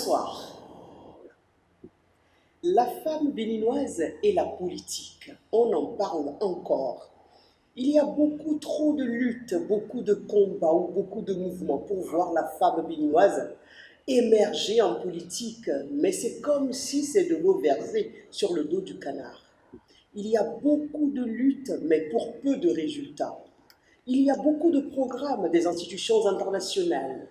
Bonsoir. La femme béninoise et la politique, on en parle encore. Il y a beaucoup trop de luttes, beaucoup de combats ou beaucoup de mouvements pour voir la femme béninoise émerger en politique, mais c'est comme si c'est de l'eau versée sur le dos du canard. Il y a beaucoup de luttes, mais pour peu de résultats. Il y a beaucoup de programmes des institutions internationales,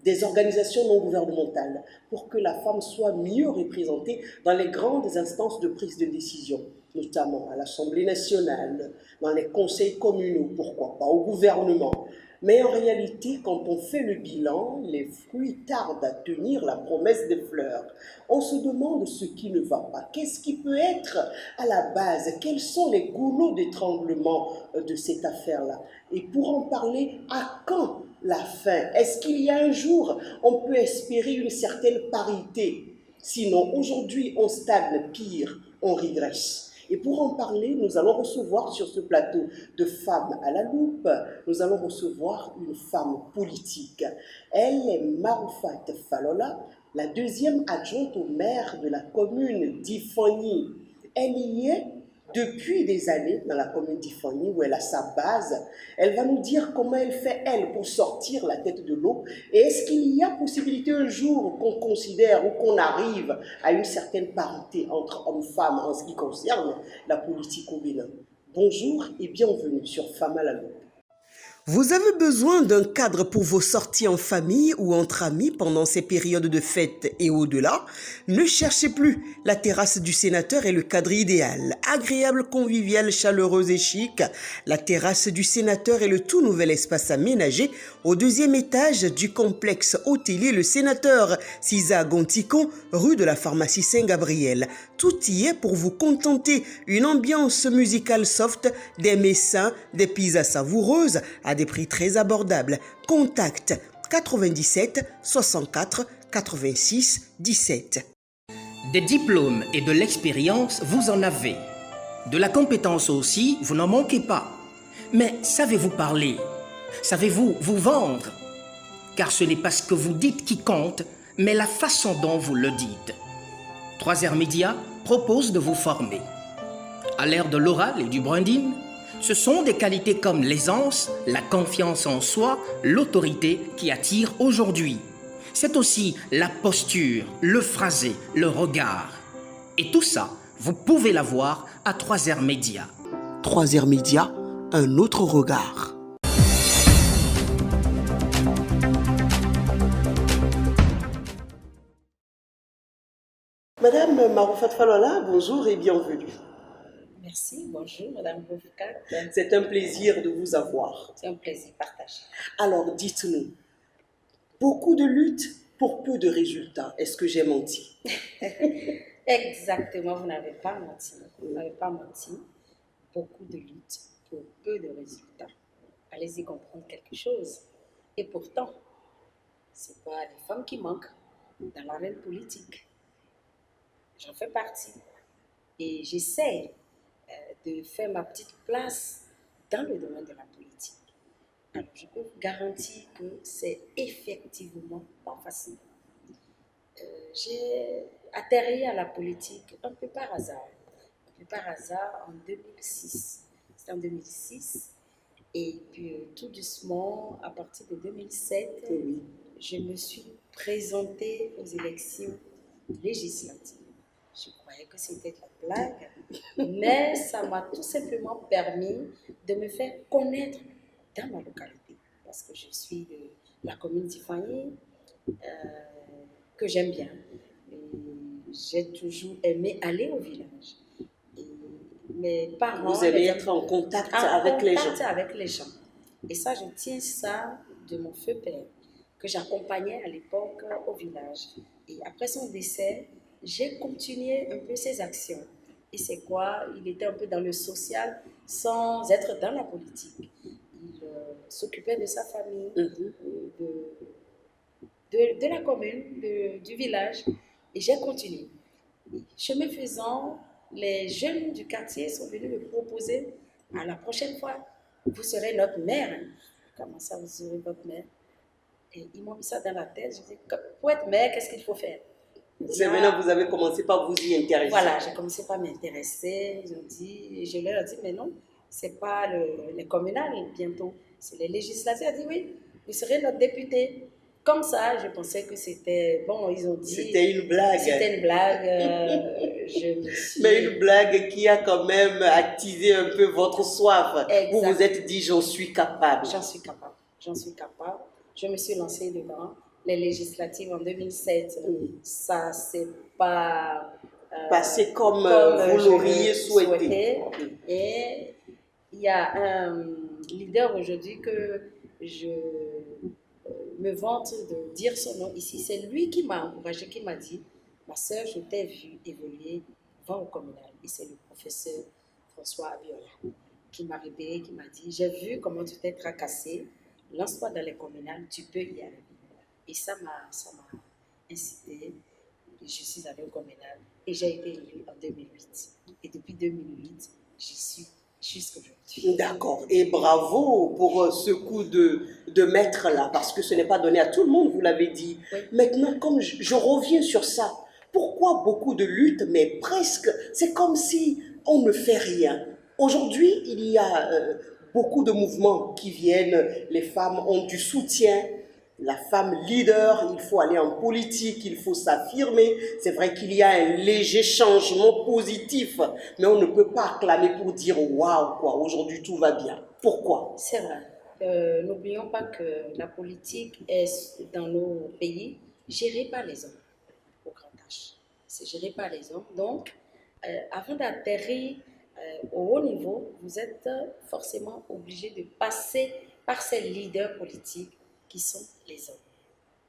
des organisations non gouvernementales, pour que la femme soit mieux représentée dans les grandes instances de prise de décision, notamment à l'Assemblée nationale, dans les conseils communaux, pourquoi pas, au gouvernement. Mais en réalité, quand on fait le bilan, les fruits tardent à tenir la promesse des fleurs. On se demande ce qui ne va pas. Qu'est-ce qui peut être à la base? Quels sont les goulots d'étranglement de cette affaire-là? Et pour en parler, à quand la fin? Est-ce qu'il y a un jour, on peut espérer une certaine parité? Sinon, aujourd'hui, on stagne, pire, on régresse. Et pour en parler, nous allons recevoir sur ce plateau de femmes à la loupe, nous allons recevoir une femme politique. Elle est Maroufat Falola, la deuxième adjointe au maire de la commune d'Ifani. Elle y est depuis des années dans la commune d'Ifani où elle a sa base. Elle va nous dire comment elle fait, elle, pour sortir la tête de l'eau. Et est-ce qu'il y a possibilité un jour qu'on considère ou qu'on arrive à une certaine parité entre hommes-femmes en ce qui concerne la politique au Bénin? Bonjour et bienvenue sur Femmes à la loupe. Vous avez besoin d'un cadre pour vos sorties en famille ou entre amis pendant ces périodes de fête et au-delà? Ne cherchez plus. La terrasse du sénateur est le cadre idéal. Agréable, convivial, chaleureuse et chic, la terrasse du sénateur est le tout nouvel espace aménagé au deuxième étage du complexe hôtelier Le Sénateur, Cisa Gontico, rue de la pharmacie Saint-Gabriel. Tout y est pour vous contenter. Une ambiance musicale soft, des mets sains, des pizzas savoureuses à des prix très abordables. Contact 97 64 86 17. Des diplômes et de l'expérience, vous en avez. De la compétence aussi, vous n'en manquez pas. Mais savez-vous parler? Savez-vous vous vendre? Car ce n'est pas ce que vous dites qui compte, mais la façon dont vous le dites. 3R Média propose de vous former. À l'ère de l'oral et du branding, ce sont des qualités comme l'aisance, la confiance en soi, l'autorité qui attirent aujourd'hui. C'est aussi la posture, le phrasé, le regard. Et tout ça, vous pouvez l'avoir à 3R Média. 3R Média, un autre regard. Madame Maroufat Falola, bonjour et bienvenue. Merci, bonjour Madame Boufkat. C'est un plaisir de vous avoir. C'est un plaisir partagé. Alors dites-nous, beaucoup de luttes pour peu de résultats. Est-ce que j'ai menti? Exactement, vous n'avez pas menti. Vous n'avez pas menti. Beaucoup de luttes pour peu de résultats. Allez-y comprendre quelque chose. Et pourtant, ce n'est pas les femmes qui manquent dans l'arène politique. J'en fais partie. Et j'essaie de faire ma petite place dans le domaine de la politique. Alors, je peux vous garantir que c'est effectivement pas facile. J'ai atterri à la politique un peu par hasard. Un peu par hasard en 2006. C'était en 2006. Et puis, tout doucement, à partir de 2007, Oui. je me suis présentée aux élections législatives. Je croyais que c'était de la blague, mais ça m'a tout simplement permis de me faire connaître dans ma localité. Parce que je suis de la commune d'Ifani, que j'aime bien. J'ai toujours aimé aller au village. Et mes parents... Vous aimez être en contact avec les gens. Avec les gens. Et ça, je tiens ça de mon feu père, que j'accompagnais à l'époque au village. Et après son décès, j'ai continué un peu ses actions. Et c'est quoi? Il était un peu dans le social sans être dans la politique. Il s'occupait de sa famille, de la commune, du village. Et j'ai continué. Et chemin faisant, les jeunes du quartier sont venus me proposer à la prochaine fois, vous serez notre maire. Comment ça, vous serez votre maire? Et ils m'ont mis ça dans la tête. Je dis, pour être maire, qu'est-ce qu'il faut faire? C'est maintenant que vous avez commencé par vous y intéresser. Voilà, j'ai commencé par m'intéresser. Ils ont dit, je leur ai dit, mais non, c'est pas les communales bientôt, c'est les législatives. Ils ont dit, oui, vous serez notre député. Comme ça, je pensais que c'était, bon, ils ont dit... C'était une blague. C'était une blague. Je me suis... Mais une blague qui a quand même attisé un peu votre soif. Exact. Vous vous êtes dit, j'en suis capable. J'en suis capable. J'en suis capable. Je me suis lancée dedans. Les législatives en 2007, ça c'est pas passé comme vous je l'auriez le souhaité. Et il y a un leader aujourd'hui que je me vante de dire son nom ici. C'est lui qui m'a encouragé, qui m'a dit, ma soeur, je t'ai vu évoluer, va au communal. Et c'est le professeur François Abiola qui m'a réveillé, qui m'a dit, j'ai vu comment tu t'es tracassé, lance-toi dans les communales, tu peux y arriver. Et ça m'a incité. Je suis allée au communal et j'ai été élue en 2008. Et depuis 2008, j'y suis jusqu'aujourd'hui. D'accord. Et bravo pour ce coup de maître là, parce que ce n'est pas donné à tout le monde, vous l'avez dit. Oui. Maintenant, comme je reviens sur ça, pourquoi beaucoup de luttes, mais presque, c'est comme si on ne fait rien. Aujourd'hui, il y a beaucoup de mouvements qui viennent, les femmes ont du soutien. La femme leader, il faut aller en politique, il faut s'affirmer. C'est vrai qu'il y a un léger changement positif, mais on ne peut pas acclamer pour dire waouh, quoi, aujourd'hui tout va bien. Pourquoi? C'est vrai. N'oublions pas que la politique est dans nos pays gérée par les hommes, au grand H. C'est géré par les hommes. Donc, avant d'atterrir au haut niveau, vous êtes forcément obligé de passer par ces leaders politiques qui sont les hommes.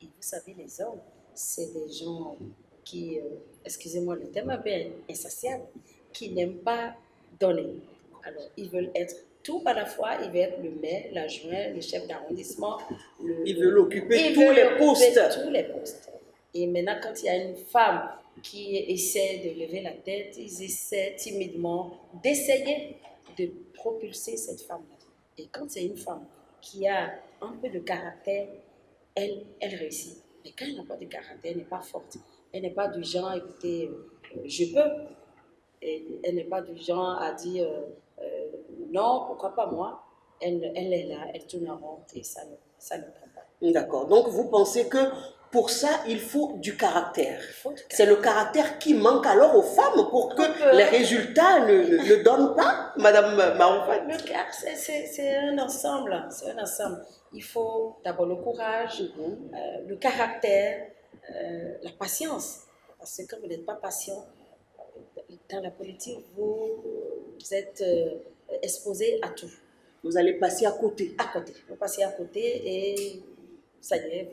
Et vous savez, les hommes, c'est des gens qui, excusez-moi le terme un peu insatiables, qui n'aiment pas donner. Alors, ils veulent être tout à la fois, ils veulent être le maire, l'adjoint, le chef d'arrondissement. Ils veulent occuper tous les postes. Tous les postes. Et maintenant, quand il y a une femme qui essaie de lever la tête, ils essaient timidement d'essayer de propulser cette femme-là. Et quand c'est une femme qui a un peu de caractère, elle réussit. Mais quand elle n'a pas de caractère, elle n'est pas forte. Elle n'est pas du genre, écoutez, je peux. Elle n'est pas du genre à dire non, pourquoi pas moi. Elle est là, elle tourne en rond et ça ne prend pas. D'accord. Donc vous pensez que pour ça, il faut du caractère. C'est le caractère qui manque alors aux femmes pour que les résultats ne donnent pas, Madame Maroufat. Le caractère, c'est un ensemble. C'est un ensemble. Il faut d'abord le courage, le caractère, la patience. Parce que quand vous n'êtes pas patient, dans la politique, vous êtes exposé à tout. Vous allez passer à côté. À côté. Vous passez à côté et ça y est,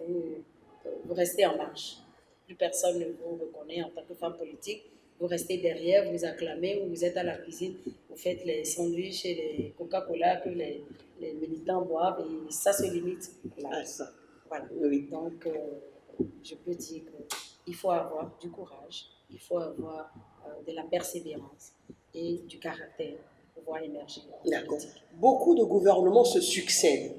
vous restez en marche. Plus personne ne vous reconnaît en tant que femme politique. Vous restez derrière, vous acclamez, ou vous êtes à la cuisine, vous faites les sandwichs et les Coca-Cola que les militants boivent et ça se limite là. Ah, ça. Voilà. Oui. Donc, je peux dire qu'il faut avoir du courage, il faut avoir de la persévérance et du caractère pour pouvoir émerger. D'accord. Beaucoup de gouvernements se succèdent.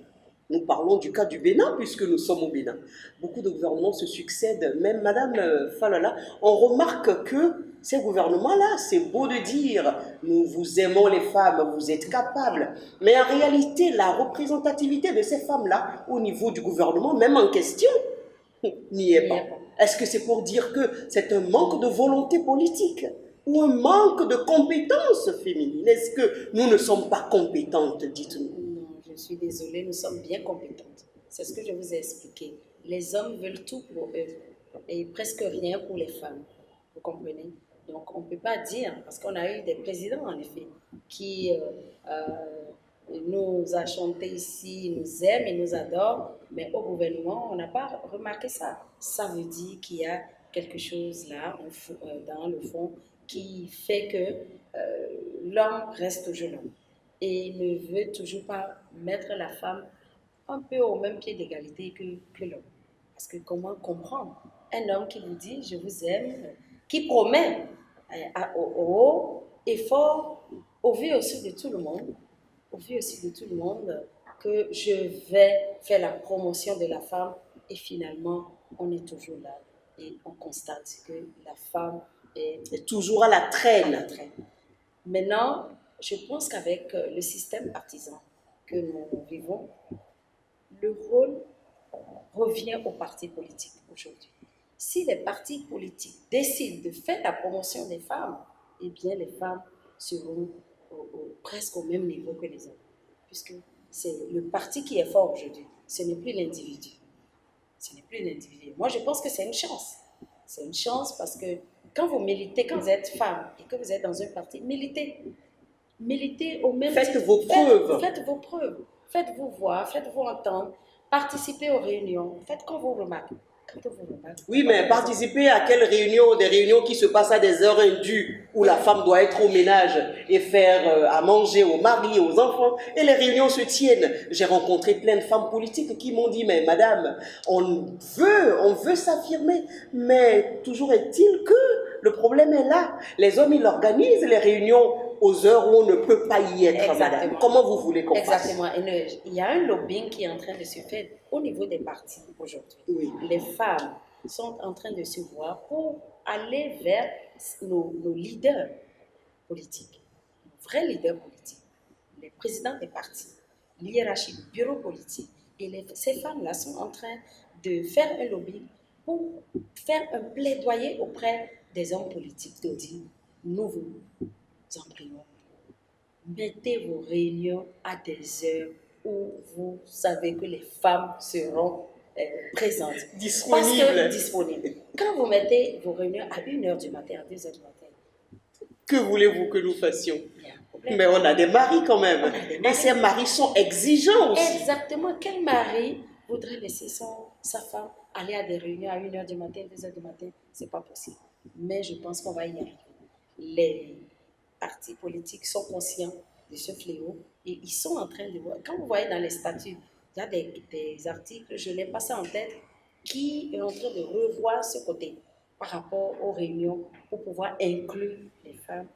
Nous parlons du cas du Bénin, puisque nous sommes au Bénin. Beaucoup de gouvernements se succèdent. Même Madame Falala, on remarque que ces gouvernements-là, c'est beau de dire « nous vous aimons les femmes, vous êtes capables ». Mais en réalité, la représentativité de ces femmes-là, au niveau du gouvernement, même en question, n'y est pas. Est-ce que c'est pour dire que c'est un manque de volonté politique ou un manque de compétences féminines? Est-ce que nous ne sommes pas compétentes, dites-nous? Je suis désolée, nous sommes bien compétentes. C'est ce que je vous ai expliqué. Les hommes veulent tout pour eux et presque rien pour les femmes. Vous comprenez? Donc, on ne peut pas dire, parce qu'on a eu des présidents, en effet, qui nous a chanté ici, nous aiment et nous adorent, mais au gouvernement, on n'a pas remarqué ça. Ça veut dire qu'il y a quelque chose là, dans le fond, qui fait que l'homme reste toujours l'homme. Et ne veut toujours pas mettre la femme un peu au même pied d'égalité que l'homme. Parce que comment comprendre un homme qui vous dit « je vous aime », qui promet au haut et fort, au vu aussi de tout le monde, que je vais faire la promotion de la femme et finalement, on est toujours là. et on constate que la femme est Et toujours à la à la traîne. traîne. Maintenant, je pense qu'avec le système partisan que nous vivons, le rôle revient aux partis politiques aujourd'hui. Si les partis politiques décident de faire la promotion des femmes, eh bien les femmes seront presque au même niveau que les hommes. Puisque c'est le parti qui est fort aujourd'hui, ce n'est plus l'individu. Ce n'est plus l'individu. Moi, je pense que c'est une chance. C'est une chance parce que quand vous militez, quand vous êtes femme et que vous êtes dans un parti, militez. Militez au même Faites titre. vos preuves. Faites vos preuves. Faites-vous voir, faites-vous entendre. Participez aux réunions. Faites qu'on vous remarque. Quand on vous remarque. Oui, mais participer à quelles réunions? Des réunions qui se passent à des heures indues où la femme doit être au ménage et faire à manger au mari, aux enfants. Et les réunions se tiennent. J'ai rencontré plein de femmes politiques qui m'ont dit, mais madame, on veut s'affirmer, mais toujours est-il que le problème est là. Les hommes, ils organisent les réunions aux heures où on ne peut pas y être, Exactement. madame. Comment vous voulez qu'on fasse? Exactement. Il y a un lobbying qui est en train de se faire au niveau des partis aujourd'hui. Oui. Les femmes sont en train de se voir pour aller vers nos leaders politiques, nos vrais leaders politiques, les présidents des partis, l'hiérarchie, le bureau politique. Et ces femmes-là sont en train de faire un lobbying pour faire un plaidoyer auprès des hommes politiques de dire, nous vous en prions, mettez vos réunions à des heures où vous savez que les femmes seront présentes. Disponibles. Parce que disponibles. Quand vous mettez vos réunions à 1h du matin, à 2h du matin, Que voulez-vous que nous fassions? il y a un problème. Mais on a des maris quand même. On a des Et maris. ces maris sont exigeants aussi. Exactement. Quel mari voudrait laisser sa femme aller à des réunions à 1h du matin, 2h du matin? C'est pas possible. Mais je pense qu'on va y arriver. Les partis politiques sont conscients de ce fléau et ils sont en train de voir. Quand vous voyez dans les statuts, il y a des articles, je l'ai passé en tête, qui est en train de revoir ce côté par rapport aux réunions pour pouvoir inclure les femmes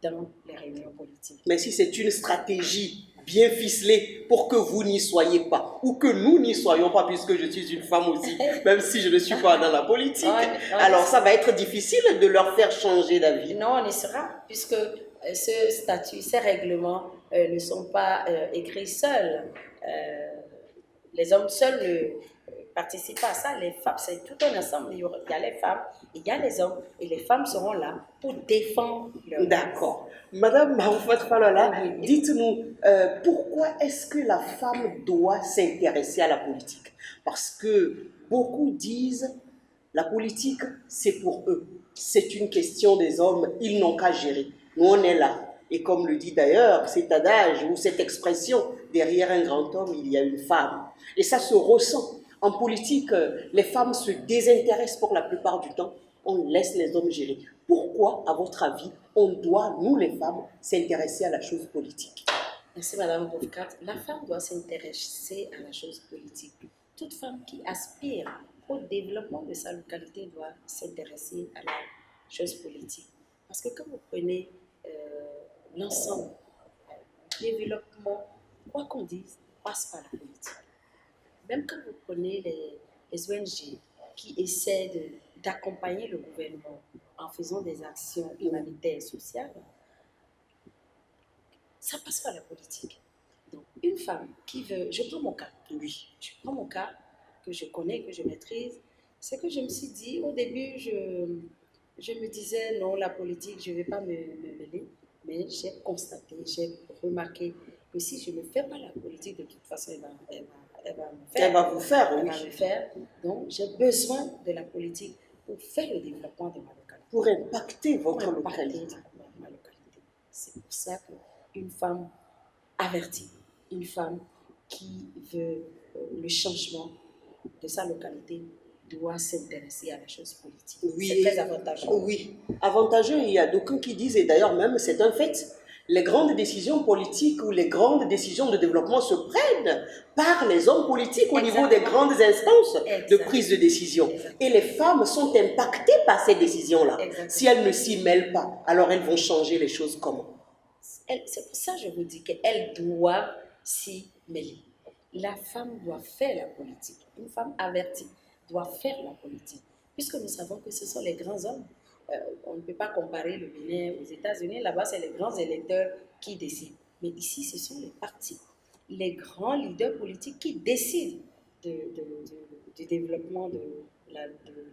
dans les réunions politiques. Mais si c'est une stratégie bien ficelée pour que vous n'y soyez pas, ou que nous n'y soyons pas, puisque je suis une femme aussi, même si je ne suis pas dans la politique, alors ça va être difficile de leur faire changer d'avis. Non, on y sera, puisque ce statut, ces règlements ne sont pas écrits seuls. Les hommes seuls ne participent pas à ça. Les femmes, c'est tout un ensemble. Il y a les femmes, il y a les hommes, et les femmes seront là pour défendre leur... D'accord. Madame Mahoufat Falola, Oui. dites-nous, pourquoi est-ce que la femme doit s'intéresser à la politique? Parce que beaucoup disent, la politique, c'est pour eux. C'est une question des hommes, ils n'ont qu'à gérer. Nous, on est là. Et comme le dit d'ailleurs cet adage ou cette expression, derrière un grand homme, il y a une femme. Et ça se ressent. En politique, les femmes se désintéressent pour la plupart du temps. On laisse les hommes gérer. Pourquoi, à votre avis, on doit, nous les femmes, s'intéresser à la chose politique? Merci Madame Bovkat. La femme doit s'intéresser à la chose politique. Toute femme qui aspire au développement de sa localité doit s'intéresser à la chose politique. Parce que quand vous prenez l'ensemble, le développement, quoi qu'on dise, passe par la politique. Même quand vous prenez les ONG qui essaient d'accompagner le gouvernement en faisant des actions humanitaires et sociales, ça passe par la politique. Donc, une femme qui veut... Je prends mon cas. Oui. Je prends mon cas que je connais, que je maîtrise. C'est que je me suis dit, au début, je me disais, non, la politique, je ne vais pas me mêler. Mais j'ai constaté, j'ai remarqué que si je ne fais pas la politique, de toute façon, elle va me faire. Elle va vous faire, Elle oui. va me faire. Donc, j'ai besoin de la politique pour faire le développement de ma localité. Pour impacter Pour votre impacter localité. ma localité. C'est pour ça qu'une femme avertie, une femme qui veut le changement de sa localité doit s'intéresser à la chose politique. Oui. C'est très avantageux. Oui, avantageux, il y a d'aucuns qui disent, et d'ailleurs même c'est un fait, les grandes décisions politiques ou les grandes décisions de développement se prennent par les hommes politiques au niveau des grandes instances de prise de décision. Et les femmes sont impactées par ces décisions-là. Si elles ne s'y mêlent pas, alors elles vont changer les choses comment? C'est pour ça que je vous dis qu'elle doit s'y mêler. La femme doit faire la politique. Une femme avertie doit faire la politique. puisque nous savons que ce sont les grands hommes. On ne peut pas comparer le Bénin aux États-Unis. Là-bas, c'est les grands électeurs qui décident. Mais ici, ce sont les partis, les grands leaders politiques qui décident du développement de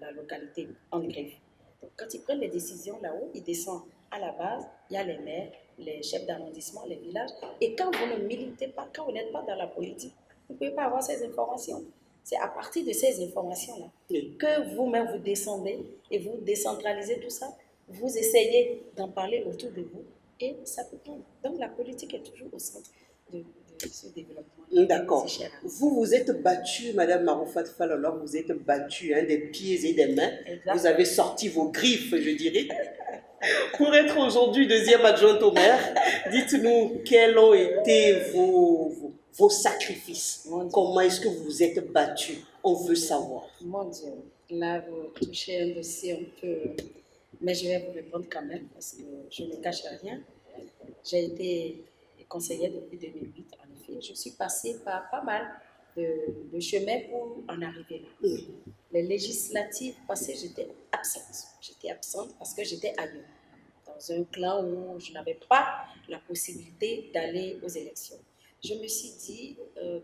la localité en griffe. Donc, quand ils prennent les décisions là-haut, ils descendent à la base, il y a les maires, les chefs d'arrondissement, les villages. Et quand vous ne militez pas, quand vous n'êtes pas dans la politique, vous ne pouvez pas avoir ces informations. C'est à partir de ces informations-là que vous-même vous descendez et vous décentralisez tout ça. Vous essayez d'en parler autour de vous et ça peut prendre. Donc la politique est toujours au centre de ce développement. D'accord. Vous vous êtes battue, Madame Maroufat Falolor, vous êtes battue des pieds et des mains. Exactement. Vous avez sorti vos griffes, je dirais. Pour être aujourd'hui deuxième adjointe au maire, dites-nous quels ont été vos sacrifices. Comment est-ce que vous vous êtes battue? On veut savoir. Mon Dieu, là vous touchez un dossier un peu... Mais je vais vous répondre quand même parce que je ne cache rien. J'ai été conseillère depuis 2008, en effet. Je suis passée par pas mal de chemins pour en arriver là. Les législatives passées, j'étais absente. J'étais absente parce que j'étais ailleurs, dans un clan où je n'avais pas la possibilité d'aller aux élections. Je me suis dit,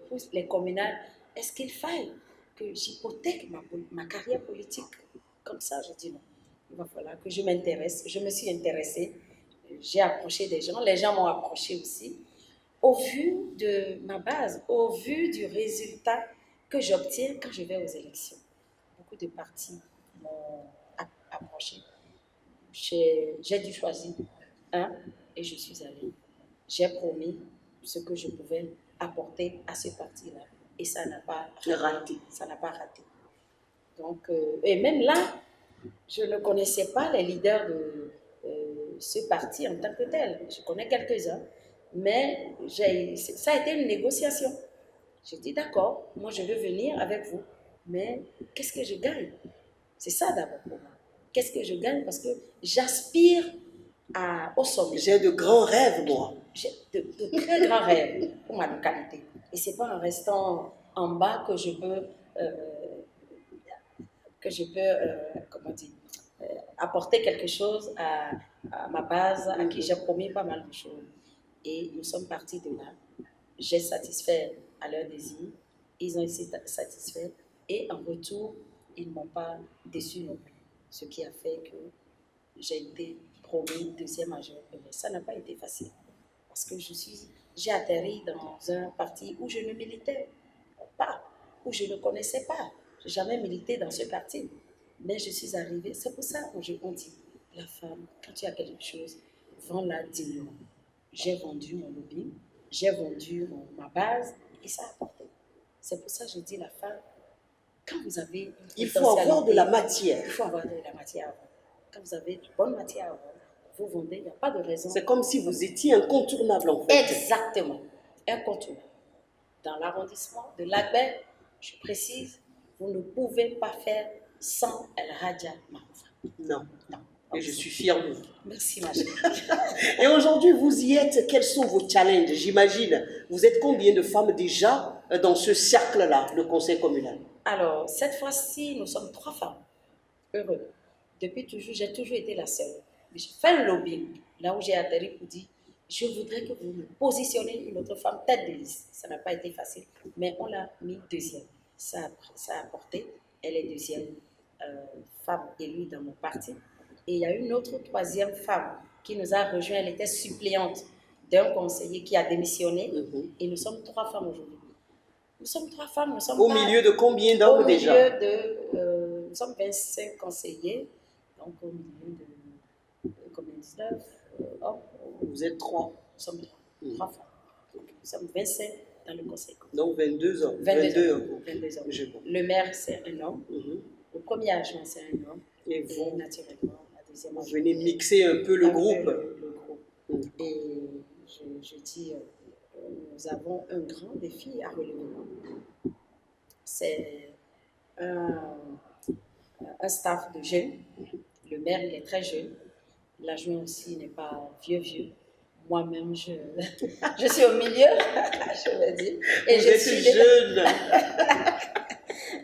pour les communales, est-ce qu'il faille que j'hypothèque ma carrière politique comme ça? Je dis non, il va falloir que je m'intéresse. Je me suis intéressée, j'ai approché des gens, les gens m'ont approché aussi. Au vu de ma base, au vu du résultat que j'obtiens quand je vais aux élections, beaucoup de partis m'ont approché. J'ai dû choisir un et je suis allée. J'ai promis ce que je pouvais apporter à ce parti-là et ça n'a pas raté. Ça n'a pas raté. Donc, et même là, je ne connaissais pas les leaders de ce parti en tant que tel. Je connais quelques-uns, mais ça a été une négociation. J'ai dit d'accord, moi je veux venir avec vous, mais qu'est-ce que je gagne? C'est ça d'abord pour moi. Qu'est-ce que je gagne? Parce que j'aspire au sommet. J'ai de grands rêves, moi. J'ai de très grands rêves pour ma localité. Et ce n'est pas en restant en bas que je peux, comment dire, apporter quelque chose à ma base, à qui j'ai promis pas mal de choses. Et nous sommes partis de là. J'ai satisfait à leur désir. Ils ont été satisfaits. Et en retour, ils ne m'ont pas déçu non plus. Ce qui a fait que j'ai été promu deuxième adjointe. Mais ça n'a pas été facile. Parce que j'ai atterri dans un parti où je ne militais pas, où je ne connaissais pas. Je n'ai jamais milité dans ce parti. Mais je suis arrivée. C'est pour ça qu'on dit, la femme, quand tu as quelque chose, vends-la dignement. J'ai vendu mon lobbying, j'ai vendu ma base et ça a apporté. C'est pour ça que je dis la femme, quand vous avez... Il faut avoir de la matière. Il faut avoir de la matière à vendre. Quand vous avez de bonne matière à vendre, vous vendez, il n'y a pas de raison. C'est comme si vous étiez incontournable en fait. Exactement, incontournable. Dans l'arrondissement de Lagbert, je précise, vous ne pouvez pas faire sans El Hadja Maroufa. Non. Non. Et je suis fière de vous. Merci, ma chérie. Et aujourd'hui, vous y êtes. Quels sont vos challenges? J'imagine, vous êtes combien de femmes déjà dans ce cercle-là, le conseil communal? Alors, cette fois-ci, nous sommes 3 femmes. Heureux. Depuis toujours, j'ai toujours été la seule. Mais j'ai fait un lobbying, là où j'ai atterri pour dire, je voudrais que vous me positionnez une autre femme tête de liste. Ça n'a pas été facile, mais on l'a mis deuxième. Ça a apporté. Elle est deuxième femme élue dans mon parti. Et il y a une autre troisième femme qui nous a rejoint. Elle était suppléante d'un conseiller qui a démissionné. Et nous sommes 3 femmes aujourd'hui. Nous sommes 3 femmes. Nous sommes au milieu de combien d'hommes déjà? Au milieu de... nous sommes 25 conseillers. Donc au milieu de combien 19 hommes. Vous êtes 3. Nous sommes 3 femmes. Donc, nous sommes 25 dans le conseil. Donc 22 hommes. 22 hommes. Le maire, c'est un homme. Le premier adjoint, c'est un homme. Et vous, naturellement, la deuxième vous venez mixer un peu le groupe. Le groupe. Et je dis, nous avons un grand défi à relever. C'est un staff de jeunes. Le maire, il est très jeune. L'adjoint aussi n'est pas vieux. Moi-même, je suis au milieu, je veux dire. Et vous êtes jeune.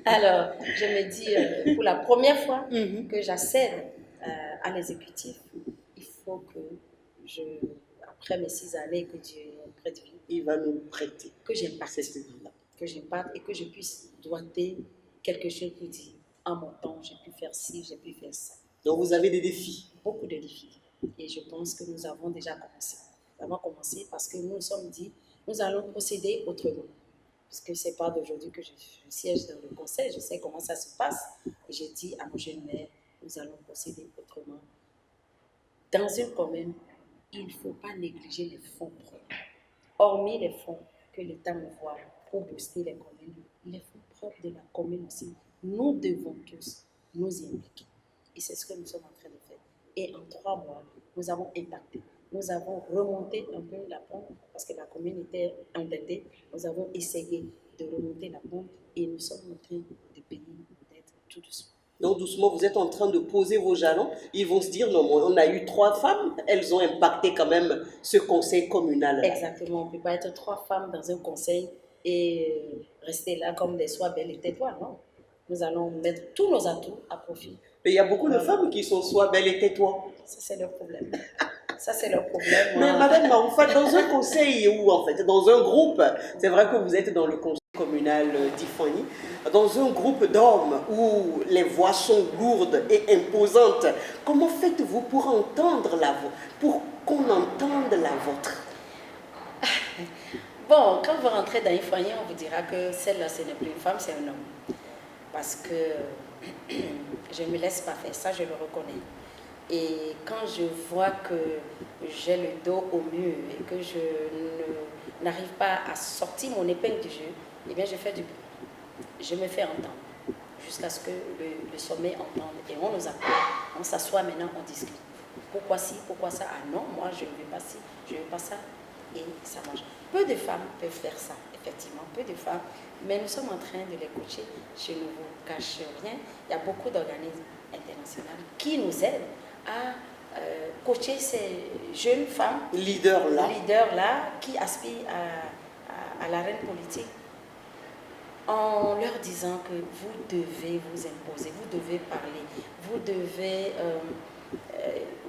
Alors, je me dis, pour la première fois Mhm. que j'accède à l'exécutif, il faut que je, après mes 6 années que Dieu prête vie, Il va nous prêter que j'impacte, cette vie-là. et que je puisse doiter quelque chose pour dire, en mon temps, j'ai pu faire ci, j'ai pu faire ça. Donc vous avez des défis. Beaucoup de défis. Et je pense que nous avons déjà commencé. Nous avons commencé parce que nous nous sommes dit, nous allons procéder autrement. Puisque ce n'est pas d'aujourd'hui que je siège dans le conseil, je sais comment ça se passe. Et j'ai dit à mon jeune maire, nous allons procéder autrement. Dans une commune, il ne faut pas négliger les fonds propres. Hormis les fonds que l'État envoie pour booster les communes, les fonds propres de la commune aussi, nous devons tous nous y impliquer. Et c'est ce que nous sommes en train de faire. Et en 3 mois, nous avons impacté. Nous avons remonté un peu la pente parce que la commune était endettée. Nous avons essayé de remonter la pente et nous sommes en train de payer peut-être tout doucement. Donc doucement, vous êtes en train de poser vos jalons. Ils vont se dire, non, on a eu 3 femmes, elles ont impacté quand même ce conseil communal. Exactement, on ne peut pas être 3 femmes dans un conseil et rester là comme des soies belles et tais-toi, non. Nous allons mettre tous nos atouts à profit. Mais il y a beaucoup de femmes qui sont soit belles et tais-toi. Ça, c'est leur problème. Ça, c'est leur problème. Mais Madame Maroufa, dans un conseil ou en fait, dans un groupe, c'est vrai que vous êtes dans le conseil communal d'Ifani, dans un groupe d'hommes où les voix sont lourdes et imposantes, comment faites-vous pour entendre la voix, pour qu'on entende la vôtre? Bon, quand vous rentrez dans Ifani, on vous dira que celle-là, ce n'est plus une femme, c'est un homme. Parce que je ne me laisse pas faire, ça, je le reconnais. Et quand je vois que j'ai le dos au mur et que je n'arrive pas à sortir mon épingle du jeu, eh bien je fais du bruit. Je me fais entendre jusqu'à ce que le sommet entende. Et on nous appelle, on s'assoit maintenant, on discute. Pourquoi ci, pourquoi ça? Ah non, moi je ne veux pas ci, je ne veux pas ça. Et ça marche. Peu de femmes peuvent faire ça, effectivement, peu de femmes. Mais nous sommes en train de les coacher. Je ne vous cache rien. Il y a beaucoup d'organismes internationaux qui nous aident à coacher ces jeunes femmes, leaders-là, qui aspirent à l'arène politique, en leur disant que vous devez vous imposer, vous devez parler, vous devez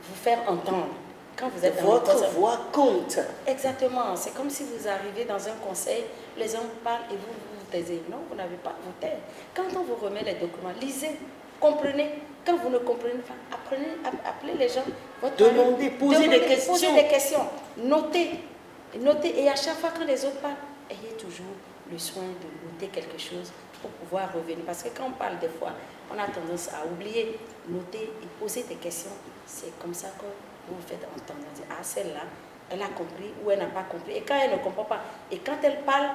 vous faire entendre. Quand vous êtes dans votre voix compte. Exactement. C'est comme si vous arrivez dans un conseil, les hommes parlent et vous vous taisez. Non, vous n'avez pas à vous taire. Quand on vous remet les documents, lisez, comprenez. Quand vous ne comprenez pas, appelez les gens. Demandez, posez des questions. Posez des questions. Notez. Et à chaque fois quand les autres parlent, ayez toujours le soin de noter quelque chose pour pouvoir revenir. Parce que quand on parle des fois, on a tendance à oublier. Noter et poser des questions. C'est comme ça que vous faites entendre. Ah, celle-là, elle a compris ou elle n'a pas compris. Et quand elle ne comprend pas, et quand elle parle,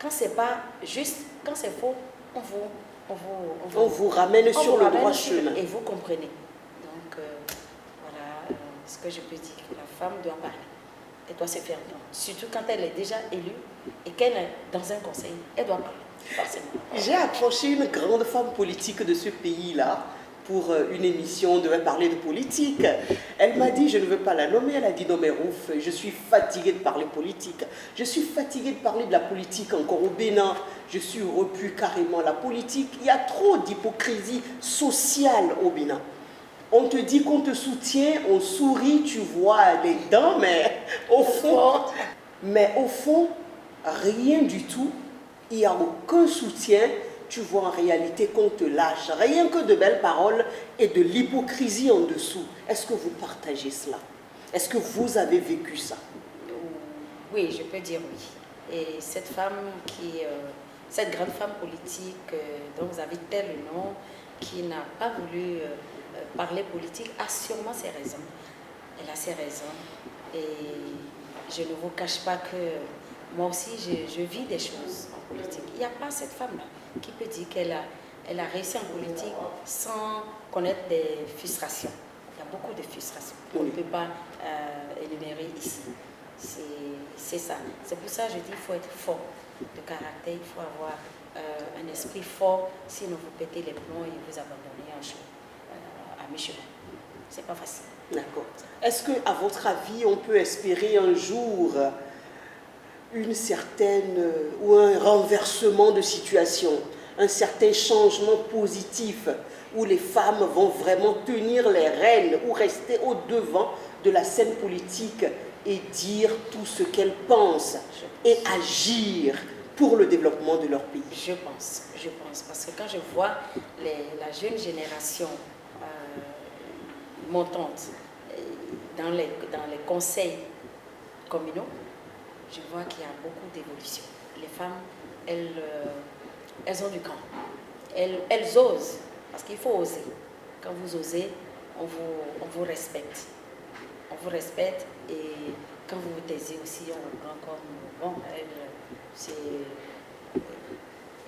quand c'est pas juste, quand c'est faux, on vous ramène sur le droit chemin. Et vous comprenez. Donc, voilà ce que je peux dire. La femme doit parler. Elle doit se faire entendre. Surtout quand elle est déjà élue et qu'elle est dans un conseil, elle doit parler. Forcément. J'ai approché une grande femme politique de ce pays-là pour une émission, on devait parler de politique. Elle m'a dit, je ne veux pas la nommer, elle a dit, non mais ouf, je suis fatiguée de parler politique. Je suis fatiguée de parler de la politique encore au Bénin. Je suis repu carrément la politique. Il y a trop d'hypocrisie sociale au Bénin. On te dit qu'on te soutient, on sourit, tu vois des dents, mais au fond, rien du tout. Il n'y a aucun soutien. Tu vois en réalité qu'on te lâche. Rien que de belles paroles et de l'hypocrisie en dessous. Est-ce que vous partagez cela? Est-ce que vous avez vécu ça? Oui, je peux dire oui. Et cette femme cette grande femme politique dont vous avez tel le nom, qui n'a pas voulu parler politique, a sûrement ses raisons. Elle a ses raisons. Et je ne vous cache pas que moi aussi, je vis des choses en politique. Il n'y a pas cette femme-là qui peut dire qu'elle a réussi en politique sans connaître des frustrations. Il y a beaucoup de frustrations qu'on ne peut pas énumérer ici. C'est ça. C'est pour ça que je dis qu'il faut être fort de caractère, il faut avoir un esprit fort, sinon vous pétez les plombs et vous abandonnez à mi-chemin. C'est pas facile. D'accord. Est-ce qu'à votre avis, on peut espérer un jour une certaine ou un renversement de situation, un certain changement positif où les femmes vont vraiment tenir les rênes ou rester au devant de la scène politique et dire tout ce qu'elles pensent et agir pour le développement de leur pays? Je pense, parce que quand je vois la jeune génération montante dans les conseils communaux, je vois qu'il y a beaucoup d'évolution. Les femmes, elles ont du camp, elles osent, parce qu'il faut oser. Quand vous osez, on vous respecte. On vous respecte et quand vous vous taisez aussi, on vous prend comme, bon,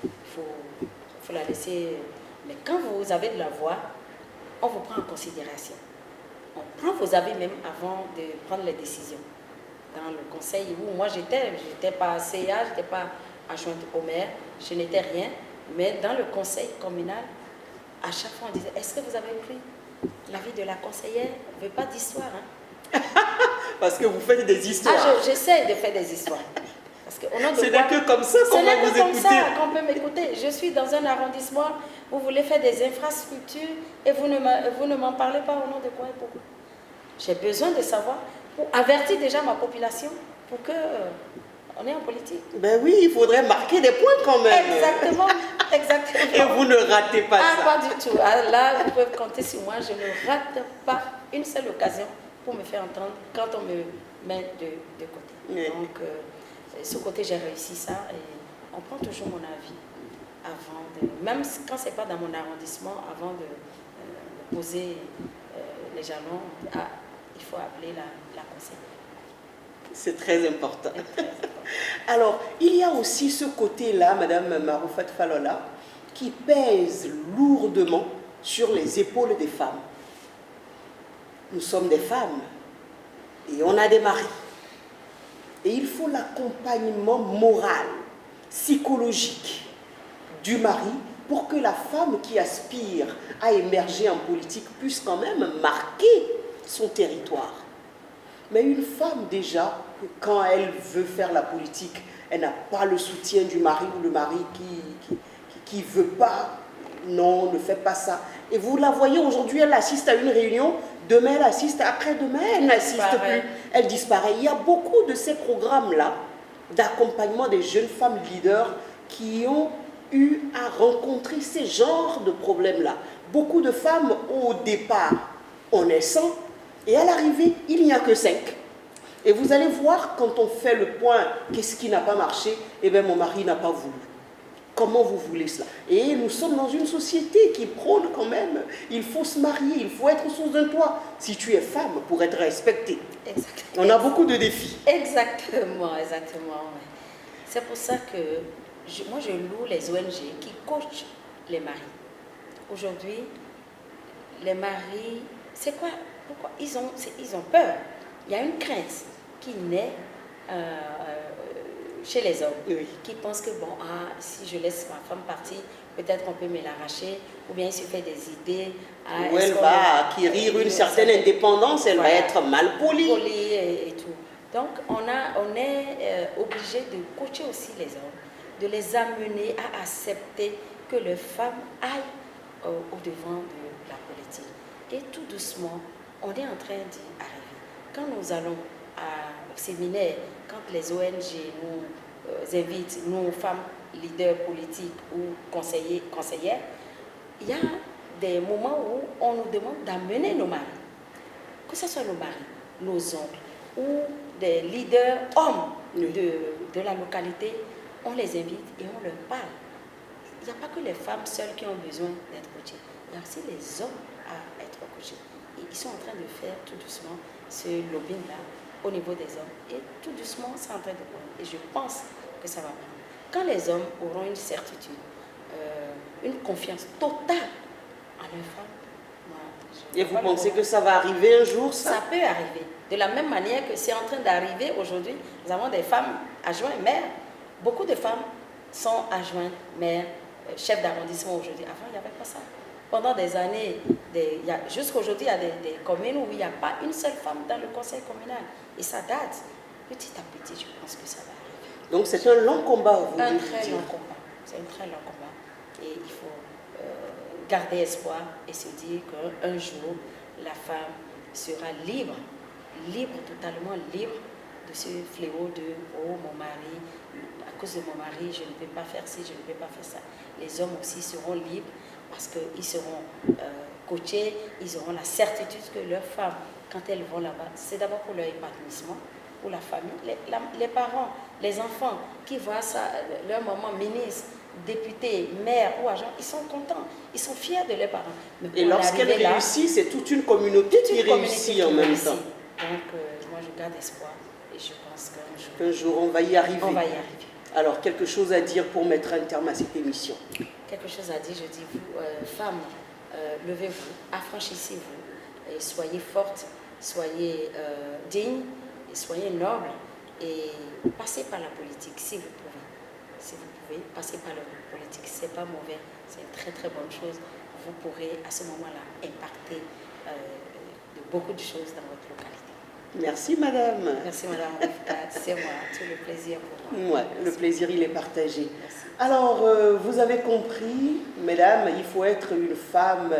il faut la laisser. Mais quand vous avez de la voix, on vous prend en considération. On prend vos avis même avant de prendre les décisions. Dans le conseil où moi j'étais pas CA, j'étais pas adjointe au maire, je n'étais rien. Mais dans le conseil communal, à chaque fois on disait, est-ce que vous avez pris l'avis de la conseillère? On ne veut pas d'histoire. Hein? Parce que vous faites des histoires. J'essaie de faire des histoires. Ce n'est que comme ça qu'on va vous écouter. Ce n'est que comme ça qu'on peut m'écouter. Je suis dans un arrondissement, vous voulez faire des infrastructures et vous ne m'en parlez pas au nom de quoi et pourquoi. J'ai besoin de savoir, pour avertir déjà ma population, pour que on est en politique. Ben oui, il faudrait marquer des points quand même. Exactement, exactement. Et vous ne ratez pas ça. Pas du tout. Là, vous pouvez compter sur moi, je ne rate pas une seule occasion pour me faire entendre quand on me met de côté. Oui. Donc, ce côté, j'ai réussi ça et on prend toujours mon avis avant de, même quand ce n'est pas dans mon arrondissement, avant de poser les jalons, il faut appeler la conseillère. C'est très important. Alors, il y a aussi ce côté-là, Madame Maroufat Falola, qui pèse lourdement sur les épaules des femmes. Nous sommes des femmes et on a des maris. Et il faut l'accompagnement moral, psychologique du mari pour que la femme qui aspire à émerger en politique puisse quand même marquer son territoire. Mais une femme déjà, quand elle veut faire la politique, elle n'a pas le soutien du mari ou le mari qui ne veut pas, non, ne fait pas ça. Et vous la voyez aujourd'hui, elle assiste à une réunion, demain elle assiste, après-demain elle n'assiste plus, elle disparaît. Il y a beaucoup de ces programmes-là d'accompagnement des jeunes femmes leaders qui ont eu à rencontrer ces genres de problèmes-là. Beaucoup de femmes, au départ, on est 100, et à l'arrivée, il n'y a que 5. Et vous allez voir, quand on fait le point, qu'est-ce qui n'a pas marché? Eh bien, mon mari n'a pas voulu. Comment vous voulez cela? Et nous sommes dans une société qui prône quand même, il faut se marier, il faut être sous un toit. Si tu es femme, pour être respectée. Exactement. On a beaucoup de défis. Exactement, exactement. C'est pour ça que moi, je loue les ONG qui coachent les maris. Aujourd'hui, les maris, c'est quoi? Pourquoi ils ont peur. Il y a une crainte qui naît chez les hommes, oui, qui pensent que bon, si je laisse ma femme partir, peut-être qu'on peut me l'arracher, ou bien il se fait des idées. Où elle va acquérir une certaine indépendance, elle va être mal polie. Et tout. Donc on est obligé de coacher aussi les hommes, de les amener à accepter que les femmes aillent au-devant de la politique. Et tout doucement, on est en train d'y arriver. Quand nous allons au séminaire, quand les ONG nous invitent, nous, femmes leaders politiques ou conseillères, il y a des moments où on nous demande d'amener nos maris, que ce soit nos maris, nos oncles ou des leaders hommes de la localité, on les invite et on leur parle. Il n'y a pas que les femmes seules qui ont besoin d'être coachées, il y a aussi les hommes à être coachés. Et ils sont en train de faire tout doucement ce lobbying-là au niveau des hommes. Et tout doucement, c'est en train de prendre. Et je pense que ça va prendre. Quand les hommes auront une certitude, une confiance totale en leurs femmes, et vous pensez que ça va arriver un jour, ça? Ça peut arriver. De la même manière que c'est en train d'arriver aujourd'hui, nous avons des femmes adjointes maires. Beaucoup de femmes sont adjointes maires, chefs d'arrondissement aujourd'hui. Avant, il n'y avait pas ça. Pendant des années, jusqu'aujourd'hui, il y a des communes où il n'y a pas une seule femme dans le conseil communal. Et ça date. Petit à petit, je pense que ça va arriver. Donc c'est un long combat, vous Un très long combat. C'est un très long combat. Et il faut garder espoir et se dire qu'un jour, la femme sera libre, totalement libre de ce fléau de « oh, mon mari, à cause de mon mari, je ne peux pas faire ci, je ne peux pas faire ça ». Les hommes aussi seront libres parce qu'ils seront coachés, ils auront la certitude que leurs femmes, quand elles vont là-bas, c'est d'abord pour leur épanouissement, pour la famille, les parents, les enfants qui voient ça, leur maman ministre, député, maire ou agent, ils sont contents, ils sont fiers de leurs parents. Et lorsqu'elles réussissent, c'est toute une communauté qui réussit en même temps. Donc, moi, je garde espoir et je pense qu'un jour, on va y arriver. On va y arriver. Alors, quelque chose à dire pour mettre un terme à cette émission? Quelque chose à dire, je dis, vous, femmes, levez-vous, affranchissez-vous, et soyez fortes, soyez dignes, et soyez nobles, et passez par la politique si vous pouvez. Si vous pouvez, passez par la politique, c'est pas mauvais, c'est une très très bonne chose. Vous pourrez à ce moment-là impacter de beaucoup de choses dans votre localité. Merci madame. Merci madame, c'est moi, tout le plaisir pour moi. Ouais, le plaisir il est partagé. Merci. Alors, vous avez compris, mesdames, il faut être une femme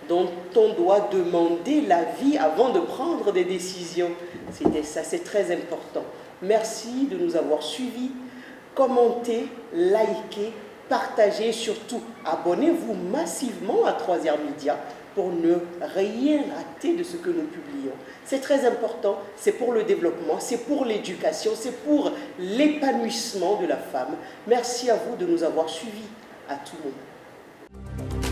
dont on doit demander l'avis avant de prendre des décisions. C'était ça, c'est très important. Merci de nous avoir suivis. Commentez, likez, partagez, surtout abonnez-vous massivement à 3R Média pour ne rien rater de ce que nous publions. C'est très important, c'est pour le développement, c'est pour l'éducation, c'est pour l'épanouissement de la femme. Merci à vous de nous avoir suivis. À tout moment.